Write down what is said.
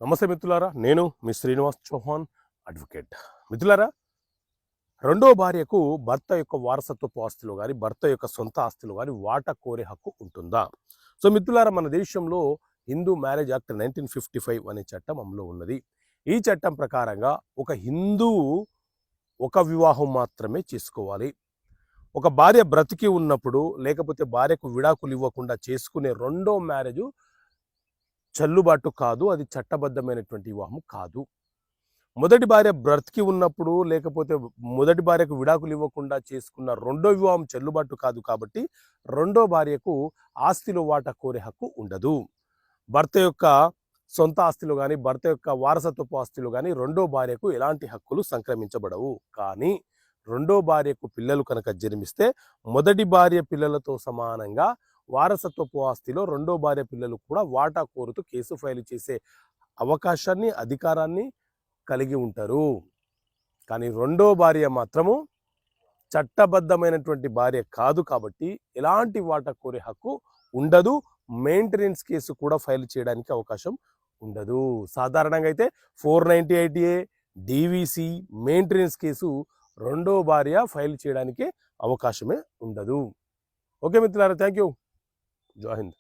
నమస్తే మిత్రులారా, నేను మీ శ్రీనివాస్ చౌహాన్ అడ్వకేట్. మిత్రులారా, రెండో భార్యకు భర్త యొక్క వారసత్వపు ఆస్తిలో కానీ భర్త యొక్క సొంత ఆస్తిలో కానీ వాటా కోరే హక్కు ఉంటుందా? సో మిత్రులారా, మన దేశంలో హిందూ మ్యారేజ్ యాక్ట్ 1955 అనే చట్టం అమలు ఉన్నది. ఈ చట్టం ప్రకారంగా ఒక హిందువు ఒక వివాహం మాత్రమే చేసుకోవాలి. ఒక భార్య బ్రతికి ఉన్నప్పుడు లేకపోతే భార్యకు విడాకులు ఇవ్వకుండా చేసుకునే రెండో మ్యారేజ్ చెల్లుబాటు కాదు, అది చట్టబద్ధమైనటువంటి వివాహం కాదు. మొదటి భార్య బ్రతికి ఉన్నప్పుడు లేకపోతే మొదటి భార్యకు విడాకులు ఇవ్వకుండా చేసుకున్న రెండో వివాహం చెల్లుబాటు కాదు. కాబట్టి రెండో భార్యకు ఆస్తిలో వాటా కోరే హక్కు ఉండదు. భర్త యొక్క సొంత ఆస్తిలో కానీ భర్త యొక్క వారసత్వపు ఆస్తిలో కానీ రెండో భార్యకు ఎలాంటి హక్కులు సంక్రమించబడవు. కానీ రెండో భార్యకు పిల్లలు కనుక జన్మిస్తే మొదటి భార్య పిల్లలతో సమానంగా వారసత్వపు ఆస్తిలో రెండో భార్య పిల్లలు కూడా వాటా కోరుతూ కేసు ఫైల్ చేసే అవకాశాన్ని, అధికారాన్ని కలిగి ఉంటారు. కానీ రెండో భార్య మాత్రము చట్టబద్ధమైనటువంటి భార్య కాదు కాబట్టి ఎలాంటి వాటా కోరే హక్కు ఉండదు. మెయింటెనెన్స్ కేసు కూడా ఫైల్ చేయడానికి అవకాశం ఉండదు. సాధారణంగా అయితే 498A DVC మెయింటెనెన్స్ కేసు రెండో భార్య ఫైల్ చేయడానికి అవకాశమే ఉండదు. ఓకే మిత్రులారా, థ్యాంక్ యూ. జై హింద్.